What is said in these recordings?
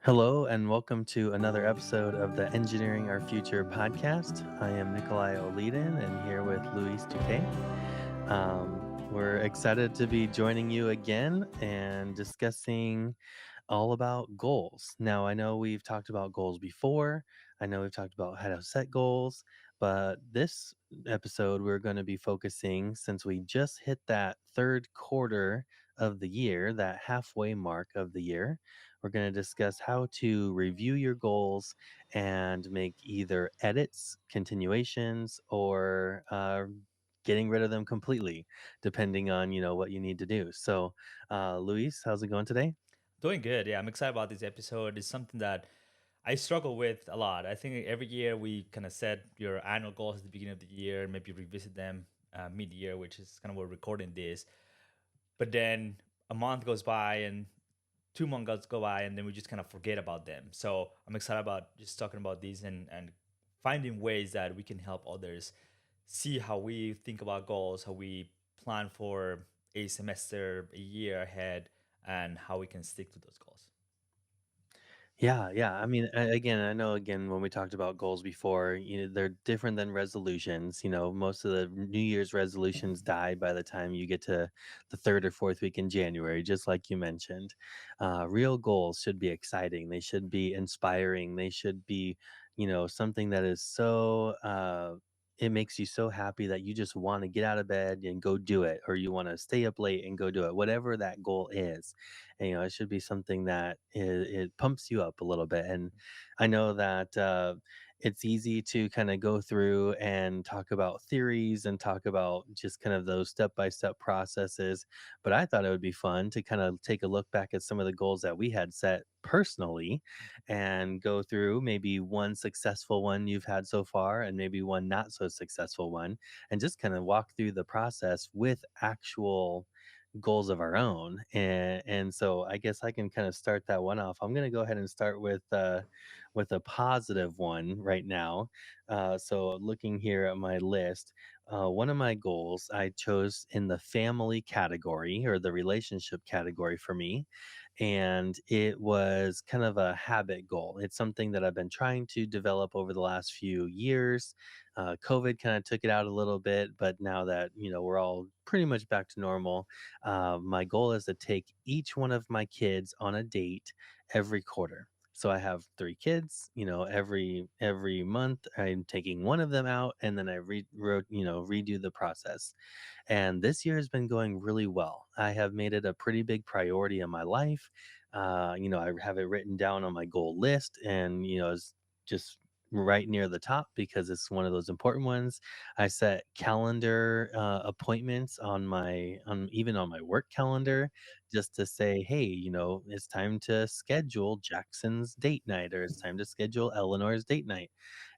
Hello, and welcome to another episode of the Engineering Our Future podcast. I am Nikolai Oliden and here with Luis Duque. We're excited to be joining you again and discussing all about goals. Now, I know we've talked about goals before. I know we've talked about how to set goals, but this episode we're going to be focusing since we just hit that third quarter of the year, that halfway mark of the year. We're going to discuss how to review your goals and make either edits, continuations, or getting rid of them completely, depending on what you need to do. So, Luis, how's it going today? Doing good. Yeah, I'm excited about this episode. It's something that I struggle with a lot. I think every year we kind of set your annual goals at the beginning of the year, maybe revisit them mid-year, which is kind of what we're recording this. But then a month goes by and 2 months go by, and then we just kind of forget about them. So I'm excited about just talking about these and finding ways that we can help others see how we think about goals, how we plan for a semester, a year ahead, and how we can stick to those goals. Yeah, yeah. I mean, again, I know again when we talked about goals before, they're different than resolutions. Most of the New Year's resolutions die by the time you get to the third or fourth week in January, just like you mentioned. Real goals should be exciting. They should be inspiring. They should be, something that is so. It makes you so happy that you just want to get out of bed and go do it, or you want to stay up late and go do it. Whatever that goal is, and, it should be something that it pumps you up a little bit. And I know that it's easy to kind of go through and talk about theories and talk about just kind of those step by step processes. But I thought it would be fun to kind of take a look back at some of the goals that we had set personally and go through maybe one successful one you've had so far and maybe one not so successful one, and just kind of walk through the process with actual goals of our own. And so I guess I can kind of start that one off. I'm going to go ahead and start with a positive one right now. So looking here at my list, one of my goals I chose in the family category or the relationship category for me, and it was kind of a habit goal. It's something that I've been trying to develop over the last few years. COVID kind of took it out a little bit, but now that we're all pretty much back to normal, my goal is to take each one of my kids on a date every quarter. So I have three kids. Every month I'm taking one of them out, and then redo the process. And this year has been going really well. I have made it a pretty big priority in my life. I have it written down on my goal list, and it's just right near the top because it's one of those important ones. I set calendar appointments on even on my work calendar, just to say, hey, it's time to schedule Jackson's date night, or it's time to schedule Eleanor's date night.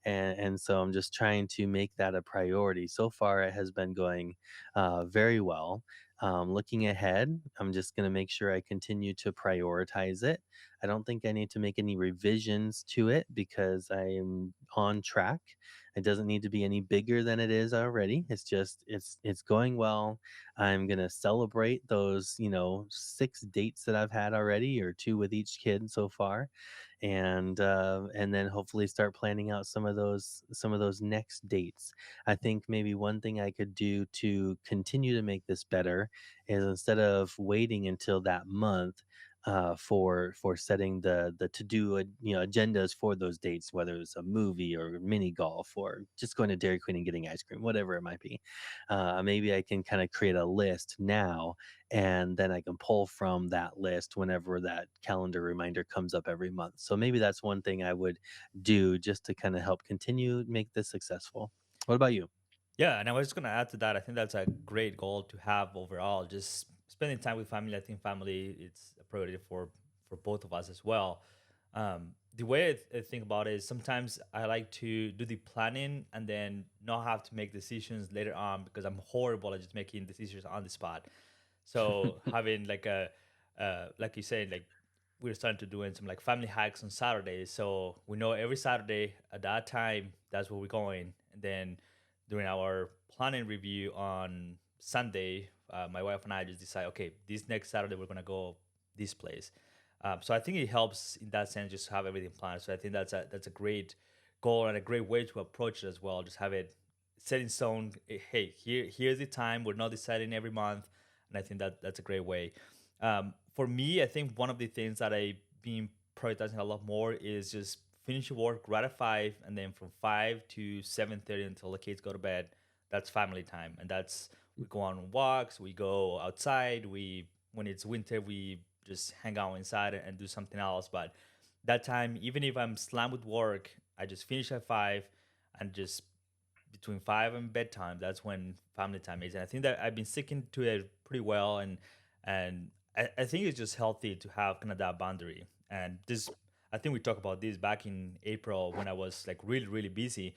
And so I'm just trying to make that a priority. So far, it has been going very well. Looking ahead, I'm just going to make sure I continue to prioritize it. I don't think I need to make any revisions to it because I am on track. It doesn't need to be any bigger than it is already. It's going well. I'm going to celebrate those, six dates that I've had already, or two with each kid so far, and then hopefully start planning out some of those next dates. I think maybe one thing I could do to continue to make this better is, instead of waiting until that month for setting the to do agendas for those dates, whether it's a movie or mini golf or just going to Dairy Queen and getting ice cream, whatever it might be. Maybe I can kind of create a list now, and then I can pull from that list whenever that calendar reminder comes up every month. So maybe that's one thing I would do just to kind of help continue make this successful. What about you? Yeah, and I was just gonna add to that. I think that's a great goal to have overall. Just spending time with family. I think family it's a priority for both of us as well. The way I think about it is sometimes I like to do the planning and then not have to make decisions later on because I'm horrible at just making decisions on the spot. So having like like you said, like we're starting to doing some like family hikes on Saturdays. So we know every Saturday at that time that's where we're going, and then during our planning review on Sunday, my wife and I just decide, okay, this next Saturday we're gonna go this place. So I think it helps in that sense just to have everything planned. So I think that's a great goal and a great way to approach it as well. Just have it set in stone. Hey, here's the time. We're not deciding every month, and I think that's a great way. For me, I think one of the things that I've been prioritizing a lot more is just finish your work right at 5, and then from 5 to 7:30 until the kids go to bed. That's family time, and that's we go on walks, we go outside, we when it's winter we just hang out inside and do something else. But that time, even if I'm slammed with work, I just finish at 5, and just between 5 and bedtime, that's when family time is. And I think that I've been sticking to it pretty well, and I think it's just healthy to have kind of that boundary. And this, I think we talked about this back in April when I was like really really busy.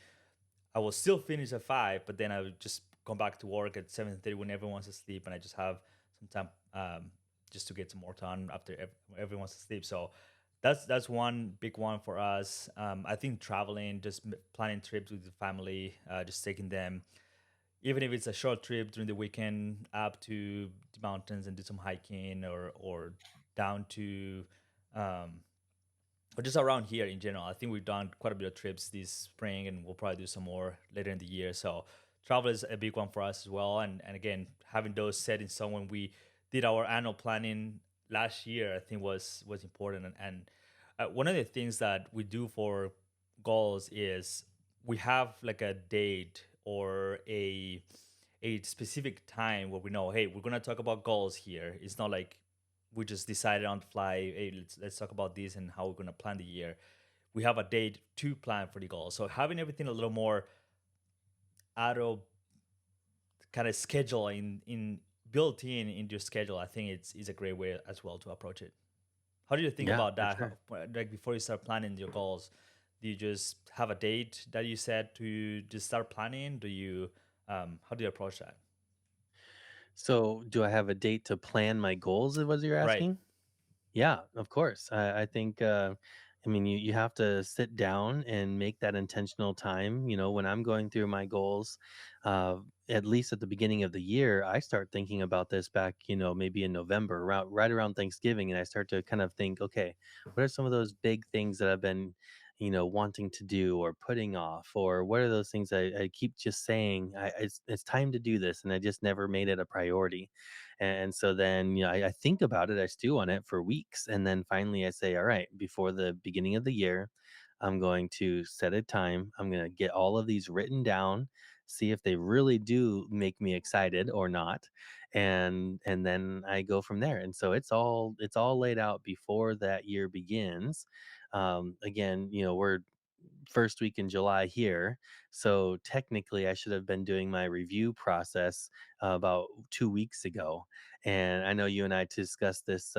I will still finish at 5, but then I would just come back to work at 7:30 when everyone's asleep, and I just have some time just to get some more time after everyone's asleep. So that's one big one for us. I think traveling, just planning trips with the family, just taking them, even if it's a short trip during the weekend, up to the mountains and do some hiking, or down to um, or just around here in general. I think we've done quite a bit of trips this spring, and we'll probably do some more later in the year. So travel is a big one for us as well. And again, having those set in stone when we did our annual planning last year, I think was important. And one of the things that we do for goals is we have like a date or a specific time where we know, hey, we're gonna talk about goals here. It's not like we just decided on the fly, hey, let's talk about this and how we're gonna plan the year. We have a date to plan for the goals. So having everything a little more auto kind of schedule in built in into your schedule, I think it's is a great way as well to approach it. How do you think Yeah, about for that? sure. Like before you start planning your goals, do you just have a date that you set to just start planning? Do you how do you approach that? So, do I have a date to plan my goals? Is what you're Right. asking? Yeah, of course. I think, I mean, you have to sit down and make that intentional time. You know, when I'm going through my goals, uh, at least at the beginning of the year, I start thinking about this back, maybe in November, right around Thanksgiving. And I start to kind of think, okay, what are some of those big things that I've been, wanting to do or putting off? Or what are those things I keep just saying, it's time to do this. And I just never made it a priority. And so then, I think about it, I stew on it for weeks. And then finally I say, all right, before the beginning of the year, I'm going to set a time. I'm going to get all of these written down, see if they really do make me excited or not. And then I go from there. And so it's all laid out before that year begins. Again, we're first week in July here. So technically, I should have been doing my review process about 2 weeks ago. And I know you and I discussed this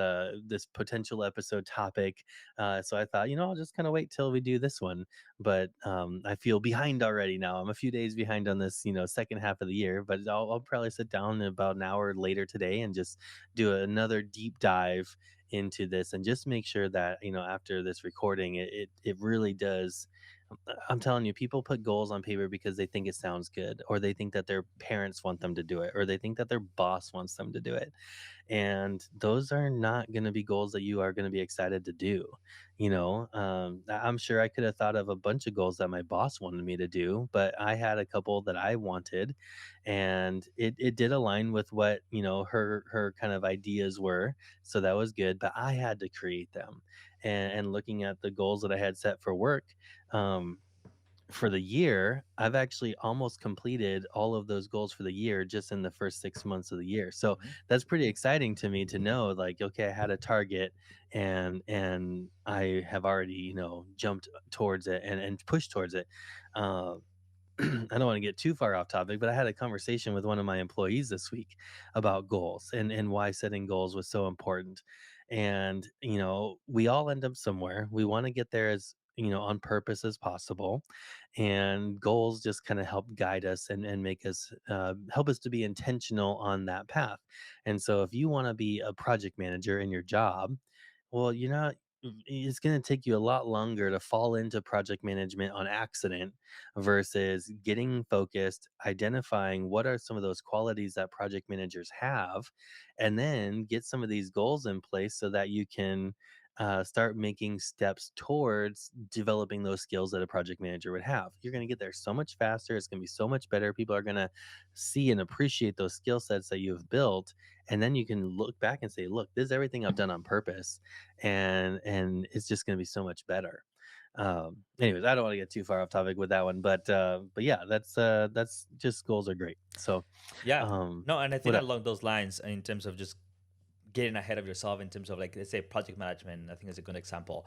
potential episode topic. So I thought, I'll just kind of wait till we do this one. But I feel behind already now. I'm a few days behind on this, second half of the year. But I'll probably sit down about an hour later today and just do another deep dive into this and just make sure that after this recording it really does. I'm telling you, people put goals on paper because they think it sounds good, or they think that their parents want them to do it, or they think that their boss wants them to do it. And those are not going to be goals that you are going to be excited to do. I'm sure I could have thought of a bunch of goals that my boss wanted me to do, but I had a couple that I wanted, and it did align with what her kind of ideas were. So that was good, but I had to create them. And looking at the goals that I had set for work, um, for the year, I've actually almost completed all of those goals for the year just in the first 6 months of the year. So Mhm. that's pretty exciting to me to know, like, okay, I had a target, and I have already, jumped towards it and pushed towards it. Uh, I don't want to get too far off topic, but I had a conversation with one of my employees this week about goals and why setting goals was so important. And, we all end up somewhere. We want to get there as, on purpose as possible. And goals just kind of help guide us and make us, help us to be intentional on that path. And so if you want to be a project manager in your job, well, it's going to take you a lot longer to fall into project management on accident versus getting focused, identifying what are some of those qualities that project managers have, and then get some of these goals in place so that you can start making steps towards developing those skills that a project manager would have. You're going to get there so much faster. It's going to be so much better. People are going to see and appreciate those skill sets that you've built, and then you can look back and say, "Look, this is everything I've done on purpose," and it's just going to be so much better. Anyways, I don't want to get too far off topic with that one, but yeah, that's just goals are great. So, Yeah. um, No, and I think what? along those lines, in terms of just getting ahead of yourself, in terms of like, let's say project management, I think is a good example.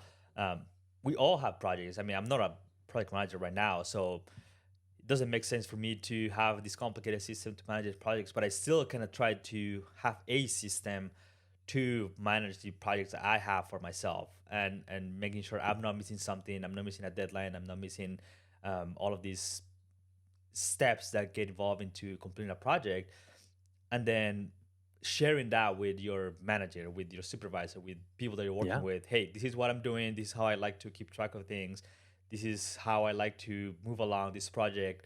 We all have projects. I mean, I'm not a project manager right now, so it doesn't make sense for me to have this complicated system to manage projects, but I still kind of try to have a system to manage the projects that I have for myself, and making sure I'm not missing something, I'm not missing a deadline, I'm not missing all of these steps that get involved into completing a project, and then sharing that with your manager, with your supervisor, with people that you're working Yeah, with. Hey, this is what I'm doing, this is how I like to keep track of things, this is how I like to move along this project.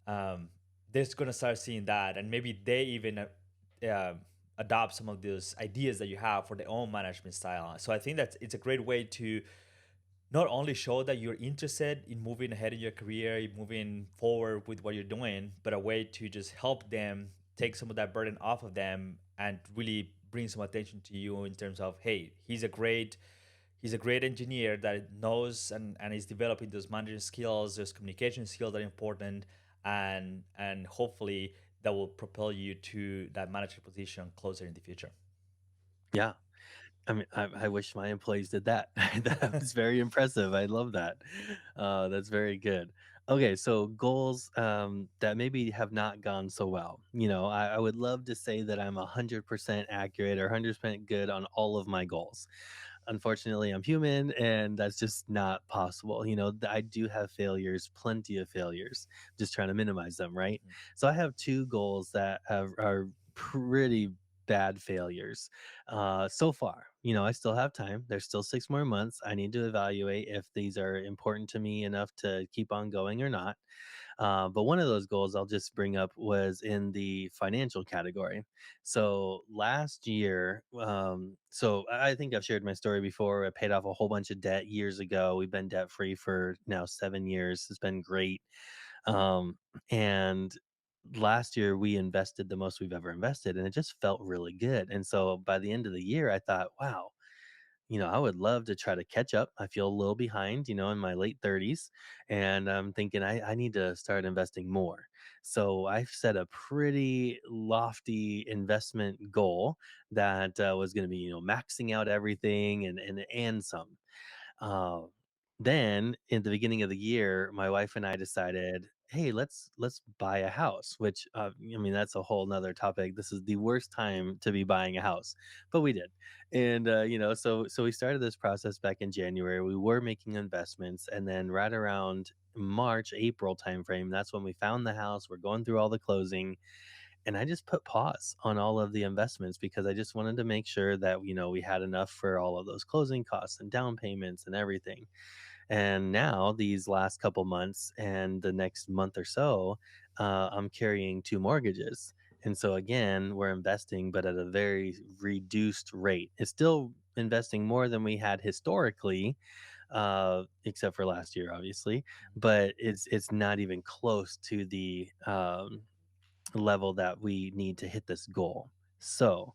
um, they're going to start seeing that, and maybe they even uh, adopt some of those ideas that you have for their own management style. So I think that it's a great way to not only show that you're interested in moving ahead in your career, in moving forward with what you're doing, but a way to just help them take some of that burden off of them and really bring some attention to you in terms of, hey, he's a great engineer that knows and is developing those management skills, those communication skills that are important, and hopefully that will propel you to that manager position closer in the future. yeah. I mean, I wish my employees did that. That was very impressive. I love that. That's very good. Okay, so goals that maybe have not gone so well. I would love to say that I'm 100% accurate or 100% good on all of my goals. Unfortunately, I'm human, and that's just not possible. I do have failures, plenty of failures. Just trying to minimize them, right? Mhm. So I have two goals that are pretty bad failures so far. I still have time. There's still 6 more months. I need to evaluate if these are important to me enough to keep on going or not. But one of those goals I'll just bring up was in the financial category. So last year, so I think I've shared my story before. I paid off a whole bunch of debt years ago. We've been debt free for now 7 years. It's been great. Um, and last year we invested the most we've ever invested, and it just felt really good. And so by the end of the year, I thought, wow, I would love to try to catch up. I feel a little behind, in my late 30s. And I'm thinking I need to start investing more. So I've set a pretty lofty investment goal that was going to be, maxing out everything and some. Uh, then in the beginning of the year, my wife and I decided, hey, let's buy a house. Which I mean, that's a whole nother topic. This is the worst time to be buying a house, but we did, and so we started this process back in January. We were making investments, and then right around March, April timeframe, that's when we found the house. We're going through all the closing, and I just put pause on all of the investments because I just wanted to make sure that we had enough for all of those closing costs and down payments and everything. And now these last couple months and the next month or so, I'm carrying two mortgages. And so again, we're investing, but at a very reduced rate. It's still investing more than we had historically, except for last year, obviously. But it's not even close to the level that we need to hit this goal. So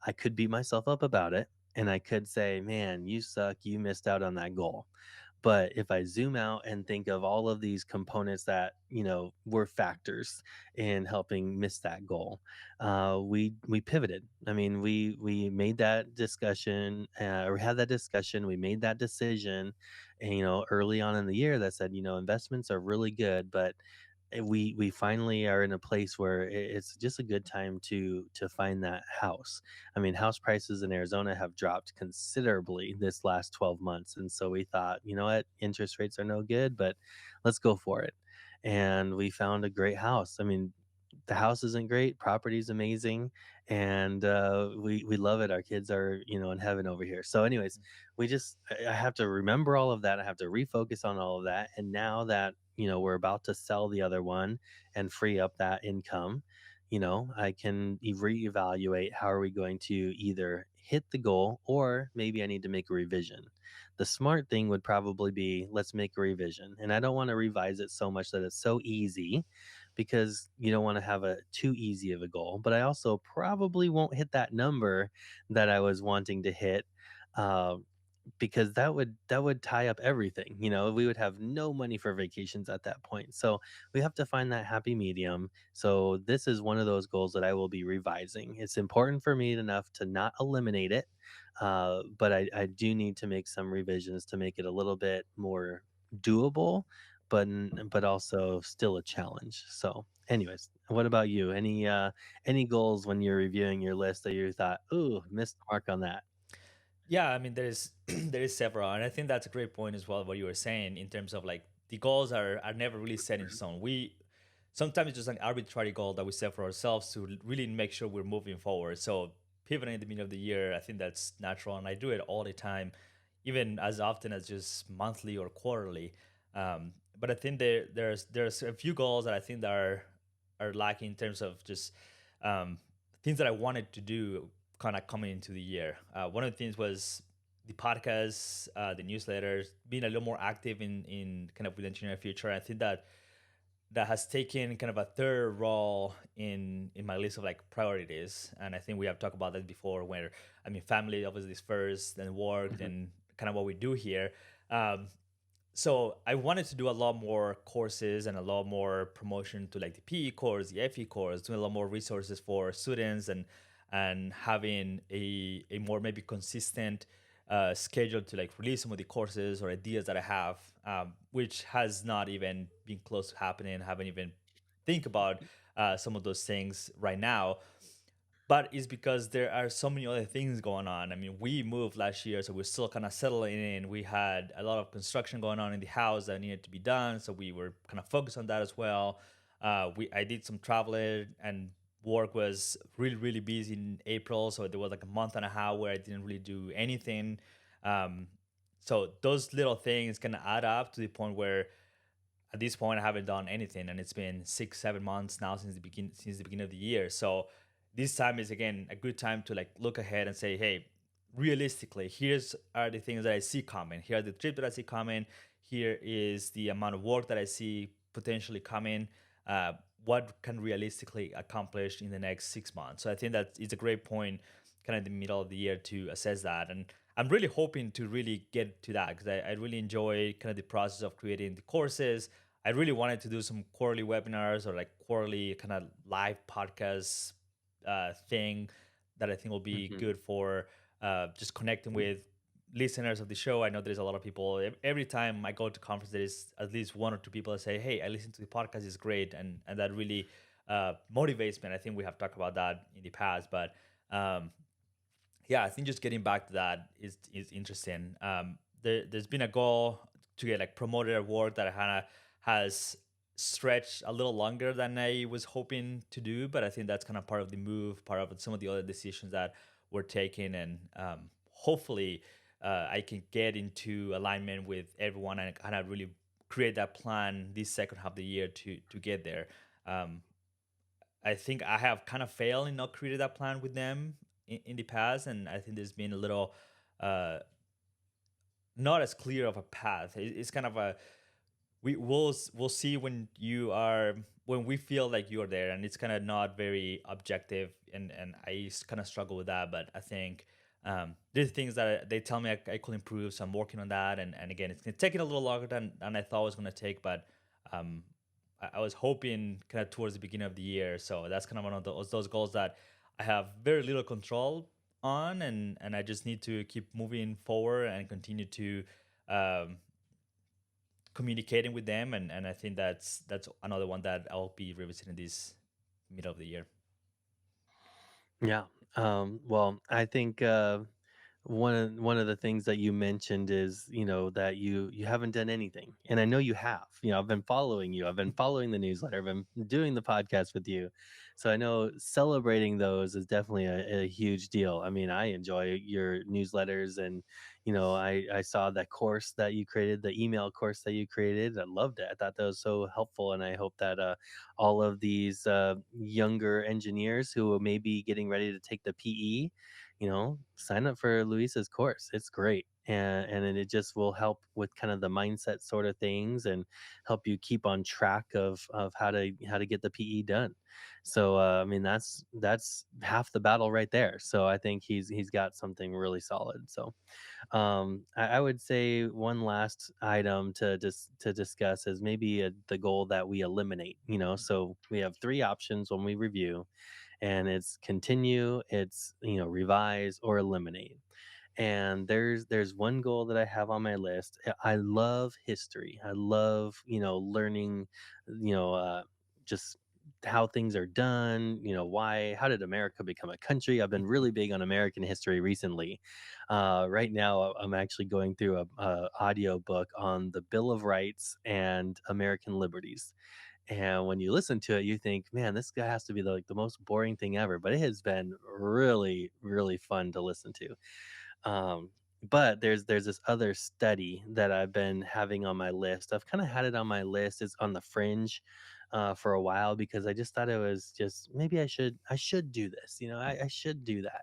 I could beat myself up about it, and I could say, man, you suck. You missed out on that goal. But if I zoom out and think of all of these components that, were factors in helping miss that goal, we pivoted. I mean, we made that discussion, or had that discussion. We made that decision, and, early on in the year that said, investments are really good, but we finally are in a place where it's just a good time to find that house. I mean, house prices in Arizona have dropped considerably this last 12 months, and so we thought, you know what, interest rates are no good, but let's go for it. And we found a great house. I mean, the house isn't great, property's amazing, and we love it. Our kids are, in heaven over here. So, anyways, I have to remember all of that. I have to refocus on all of that. And now that we're about to sell the other one and free up that income, I can reevaluate how are we going to either hit the goal, or maybe I need to make a revision. The smart thing would probably be, let's make a revision. And I don't want to revise it so much that it's so easy, because you don't want to have a too easy of a goal. But I also probably won't hit that number that I was wanting to hit. Uh, because that would tie up everything. We would have no money for vacations at that point. So we have to find that happy medium. So this is one of those goals that I will be revising. It's important for me enough to not eliminate it, but I do need to make some revisions to make it a little bit more doable, but also still a challenge. So anyways, what about you? Any goals when you're reviewing your list that you thought, ooh, missed the mark on that? Yeah, I mean, there's there is several, and I think that's a great point as well. What you were saying in terms of like the goals are never really set in stone. We sometimes it's just an arbitrary goal that we set for ourselves to really make sure we're moving forward. So pivoting at the beginning of the year, I think that's natural, and I do it all the time, even as often as just monthly or quarterly. But I think there's a few goals that I think that are lacking in terms of just um, things that I wanted to do kind of coming into the year. One of the things was the podcast, the newsletters, being a little more active in kind of with engineering future. I think that that has taken kind of a third role in my list of like priorities. And I think we have talked about that before, where I mean, family obviously is first, then work, Mhm. then kind of what we do here. Um, so I wanted to do a lot more courses and a lot more promotion to like the PE course, the FE course, doing a lot more resources for students and having a more maybe consistent schedule to like release some of the courses or ideas that I have, which has not even been close to happening. Haven't even think about some of those things right now, but it's because there are so many other things going on. I mean, we moved last year, so we're still kind of settling in. We had a lot of construction going on in the house that needed to be done, so we were kind of focused on that as well. I did some traveling, and work was really really busy in April, so there was like a month and a half where I didn't really do anything. Um, so those little things kind of add up to the point where at this point I haven't done anything, and it's been 6 7 months now since the beginning of the year. So this time is again a good time to like look ahead and say, hey, realistically, here's are the things that I see coming, here are the trip that I see coming, here is the amount of work that I see potentially coming, what can realistically accomplish in the next 6 months. So I think that is a great point kind of in the middle of the year to assess that. And I'm really hoping to really get to that because I really enjoy kind of the process of creating the courses. I really wanted to do some quarterly webinars or like quarterly kind of live podcast thing that I think will be Mhm. good for just connecting with listeners of the show. I know there's a lot of people. Every time I go to conference, there is at least one or two people that say, "Hey, I listen to the podcast; it's great," and that really motivates me. And I think we have talked about that in the past, but um, yeah, I think just getting back to that is interesting. There's been a goal to get like promoted at work that kind of has stretched a little longer than I was hoping to do, but I think that's kind of part of the move, part of some of the other decisions that we're taking, and hopefully I can get into alignment with everyone and kind of really create that plan this second half of the year to get there. Um, I think I have kind of failed in not creating that plan with them in the past, and I think there's been a little uh, not as clear of a path. It's kind of a we'll see when you are when we feel like you're there, and it's kind of not very objective, and I kind of struggle with that. But I think there's things that they tell me I could improve, so I'm working on that. And again, it's taking a little longer than I thought it was going to take, but um, I was hoping kind of towards the beginning of the year. So that's kind of one of those goals that I have very little control on, and I just need to keep moving forward and continue to um, communicating with them. And I think that's another one that I'll be revisiting this middle of the year. Yeah. Well, I think one of the things that you mentioned is, that you haven't done anything, and I know you have. I've been following you. I've been following the newsletter. I've been doing the podcast with you, so I know celebrating those is definitely a huge deal. I mean, I enjoy your newsletters, and I saw that course that you created, the email course that you created. I loved it. I thought that was so helpful, and I hope that all of these younger engineers who may be getting ready to take the PE, sign up for Luisa's course. It's great. And it just will help with kind of the mindset sort of things and help you keep on track of how to get the PE done. So I mean that's half the battle right there. So I think he's got something really solid. So I would say one last item to discuss is maybe the goal that we eliminate. So we have three options when we review, and it's continue, it's revise or eliminate. And there's one goal that I have on my list. I love history. I love learning, just how things are done. How did America become a country? I've been really big on American history recently. Right now, I'm actually going through a audio book on the Bill of Rights and American liberties. And when you listen to it, you think, man, this guy has to be the most boring thing ever. But it has been really, really fun to listen to. But there's this other study that I've been having on my list. I've kind of had it on my list. It's on the fringe for a while because I just thought it was just maybe I should do this. I should do that,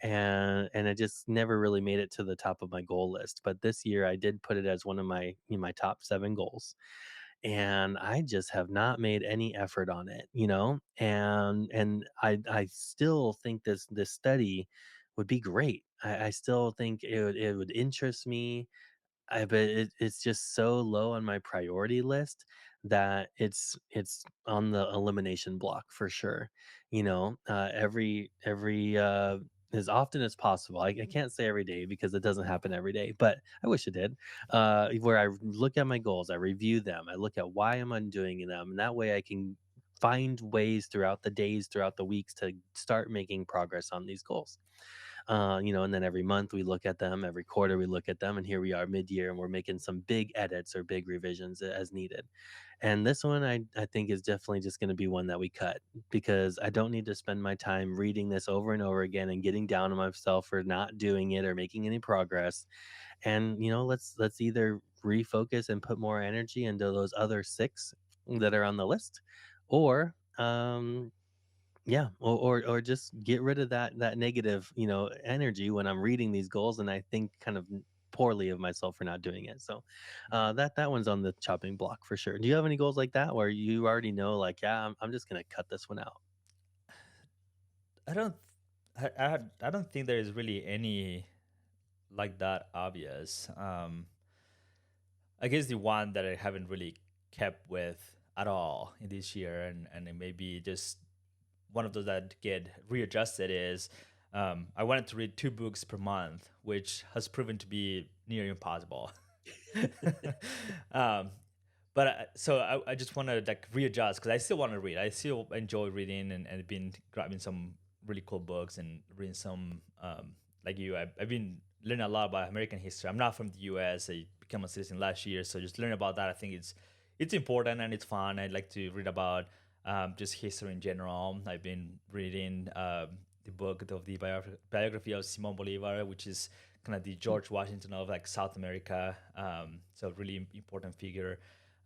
and it just never really made it to the top of my goal list. But this year I did put it as one of my top 7 goals, and I just have not made any effort on it, and I still think this study would be great. I still think it would interest me. But it's just so low on my priority list that it's on the elimination block for sure. Every as often as possible. I can't say every day because it doesn't happen every day, but I wish it did. Where I look at my goals, I review them, I look at why am I doing them, and that way I can find ways throughout the days, throughout the weeks to start making progress on these goals. And then every month we look at them, every quarter we look at them, and here we are mid-year, and we're making some big edits or big revisions as needed. And this one, I think, is definitely just going to be one that we cut because I don't need to spend my time reading this over and over again and getting down on myself for not doing it or making any progress. And let's either refocus and put more energy into those other 6 that are on the list, or yeah, or just get rid of that negative, energy when I'm reading these goals, and I think kind of poorly of myself for not doing it. So, that one's on the chopping block for sure. Do you have any goals like that where you already know, like, yeah, I'm just gonna cut this one out? I don't, I don't think there is really any like that obvious. I guess the one that I haven't really kept with at all in this year, and it may be just one of those that get readjusted is I wanted to read 2 books per month, which has proven to be near impossible. um, but I just want to like readjust because I still want to read. I still enjoy reading and been grabbing some really cool books and reading some like you. I've been learning a lot about American history. I'm not from the U.S. I became a citizen last year, so just learning about that. I think it's important and it's fun. I'd like to read about just history in general. I've been reading the book of the biography of Simon Bolivar, which is kind of the George Washington of like South America. So really important figure.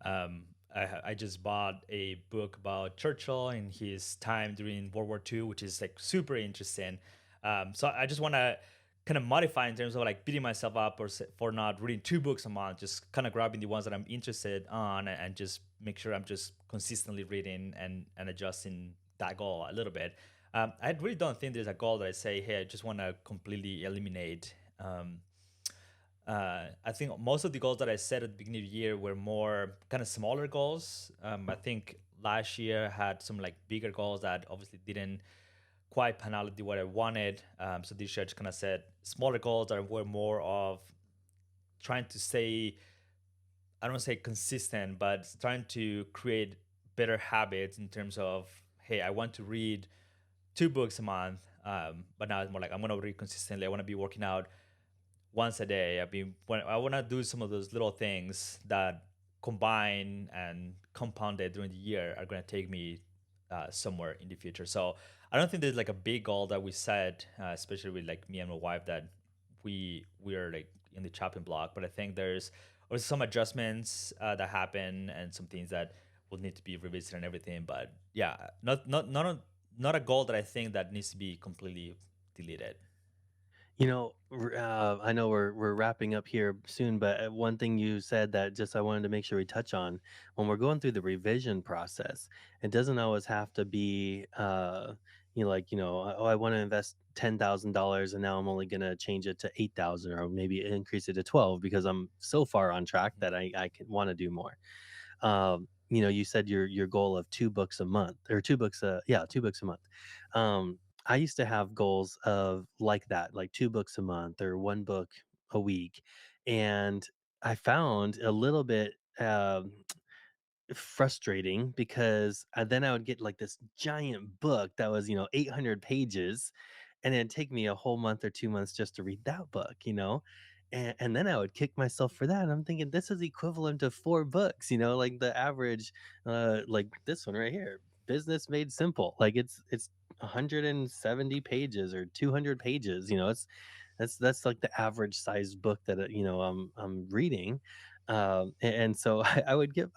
I just bought a book about Churchill and his time during World War II, which is like super interesting. So I just want to kind of modify in terms of like beating myself up for not reading 2 books a month, just kind of grabbing the ones that I'm interested on and just make sure I'm just consistently reading and adjusting that goal a little bit. I really don't think there's a goal that I say, hey, I just want to completely eliminate. I think most of the goals that I set at the beginning of the year were more kind of smaller goals. I think last year I had some like bigger goals that obviously didn't quite pan out the way I wanted. So this year I just kind of set smaller goals that were more of trying to stay, I don't want to say consistent, but trying to create better habits in terms of, hey, I want to read 2 books a month. But now it's more like I'm going to read consistently. I want to be working out once a day. I want to do some of those little things that combine and compounded during the year are going to take me somewhere in the future. So I don't think there's like a big goal that we set, especially with like me and my wife, that we're like in the chopping block. But I think there's also some adjustments that happen and some things that will need to be revisited and everything. But yeah, not a goal that I think that needs to be completely deleted. I know we're wrapping up here soon, but one thing you said that just I wanted to make sure we touch on when we're going through the revision process, it doesn't always have to be, oh, I want to invest $10,000 and now I'm only going to change it to 8,000 or maybe increase it to 12 because I'm so far on track Mhm. that I can want to do more. You said your goal of 2 books a month or 2 books, yeah, 2 books a month. I used to have goals of like that, like 2 books a month or 1 book a week, and I found a little bit frustrating because then I would get like this giant book that was 800 pages, and it'd take me a whole month or 2 months just to read that book. And then I would kick myself for that. I'm thinking this is equivalent to 4 books, like the average, like this one right here, Business Made Simple. Like it's 170 pages or 200 pages. That's like the average size book that I'm reading, and so I would get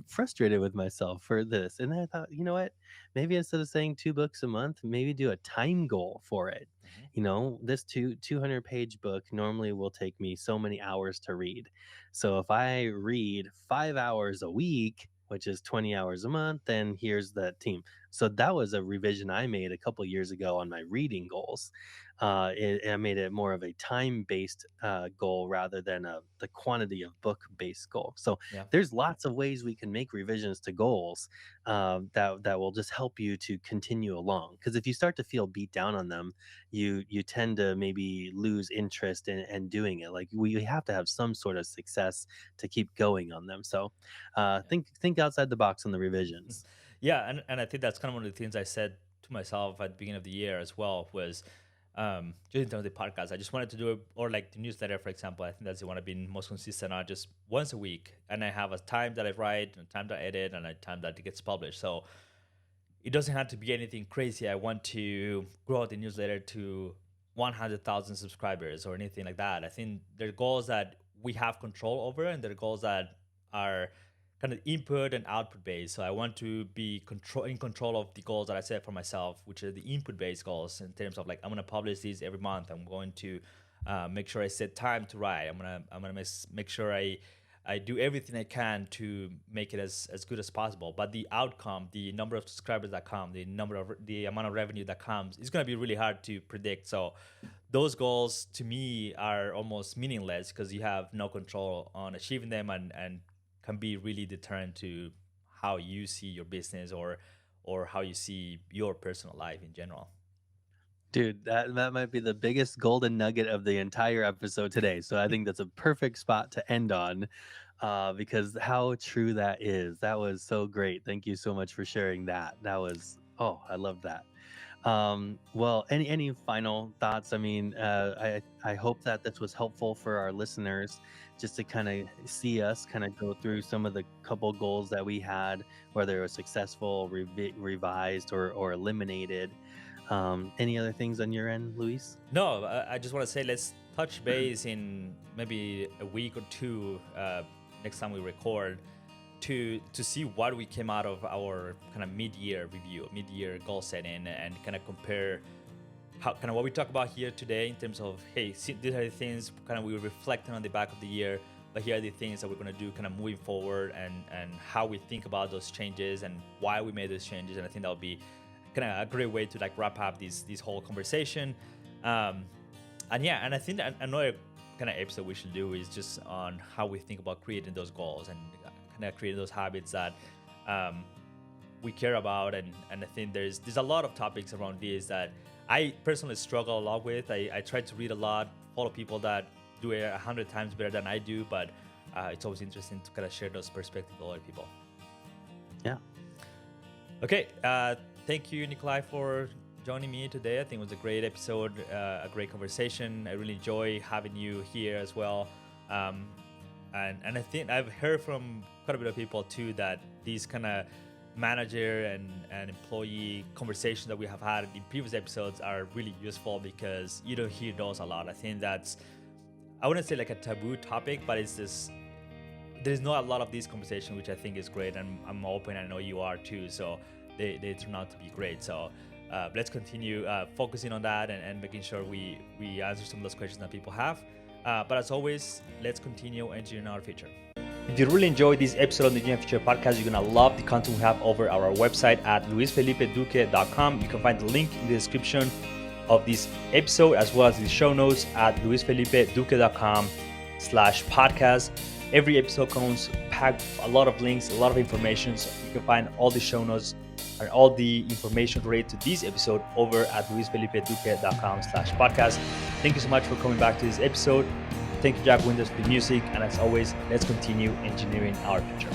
frustrated with myself for this, and then I thought, you know what? Maybe instead of saying 2 books a month, maybe do a time goal for it. Mhm. This 200 page book normally will take me so many hours to read. So if I read 5 hours a week, which is 20 hours a month, then here's the team. So that was a revision I made a couple years ago on my reading goals. I made it more of a time-based goal rather than the quantity of book-based goal. So Yeah. there's lots of ways we can make revisions to goals that will just help you to continue along. Because if you start to feel beat down on them, you tend to maybe lose interest in doing it. Like we have to have some sort of success to keep going on them. So think outside the box on the revisions. Yeah, and I think that's kind of one of the things I said to myself at the beginning of the year as well was just in terms of the podcast. I just wanted to do it, or like the newsletter, for example. I think that's the one I've been most consistent on, just once a week, and I have a time that I write, and a time that I edit, and a time that it gets published. So it doesn't have to be anything crazy. I want to grow the newsletter to 100,000 subscribers or anything like that. I think there are goals that we have control over, and there are goals that are kind of input and output based. So I want to be in control of the goals that I set for myself, which are the input based goals in terms of like I'm going to publish these every month. I'm going to make sure I set time to write. I'm gonna make sure I do everything I can to make it as good as possible. But the outcome, the number of subscribers that come, the amount of revenue that comes, is going to be really hard to predict. So those goals to me are almost meaningless because you have no control on achieving them, and can be really deterrent to how you see your business or how you see your personal life in general. Dude, that might be the biggest golden nugget of the entire episode today. So I think that's a perfect spot to end on, because how true that is. That was so great. Thank you so much for sharing that. Oh, I love that. Well, any final thoughts? I mean, I hope that this was helpful for our listeners, just to kind of see us kind of go through some of the couple goals that we had, whether it was successful, revised, or eliminated. Any other things on your end, Luis? No, I just want to say let's touch base in maybe a week or two next time we record to see what we came out of our kind of mid-year review, mid-year goal setting, and kind of compare how kind of what we talk about here today in terms of hey, see, these are the things kind of we were reflecting on the back of the year, but here are the things that we're going to do kind of moving forward, and how we think about those changes and why we made those changes. And I think that would be kind of a great way to like wrap up this whole conversation. Um, and yeah, and I think that another kind of episode we should do is just on how we think about creating those goals and kind of creating those habits that um, we care about. And I think there's a lot of topics around this that I personally struggle a lot with. I try to read a lot, follow people that do it 100 times better than I do, but it's always interesting to kind of share those perspectives with other people. Yeah. Okay, thank you, Nikolai, for joining me today. I think it was a great episode, a great conversation. I really enjoy having you here as well. Um, and I think I've heard from quite a bit of people too that these kind of manager and employee conversations that we have had in previous episodes are really useful because you don't hear those a lot. I think that's, I wouldn't say like a taboo topic, but it's just there's not a lot of these conversations, which I think is great. And I'm open. I know you are too. So they turn out to be great. So let's continue focusing on that and making sure we answer some of those questions that people have. But as always, let's continue engineering our future. If you really enjoyed this episode of the Engineering Future podcast, you're going to love the content we have over our website at luisfelipeduque.com. You can find the link in the description of this episode, as well as the show notes at luisfelipeduque.com/podcast. Every episode comes packed with a lot of links, a lot of information. So you can find all the show notes and all the information related to this episode over at luisfelipeduque.com/podcast. Thank you so much for coming back to this episode. Thank you, Jack Winters, for the music. And as always, let's continue engineering our future.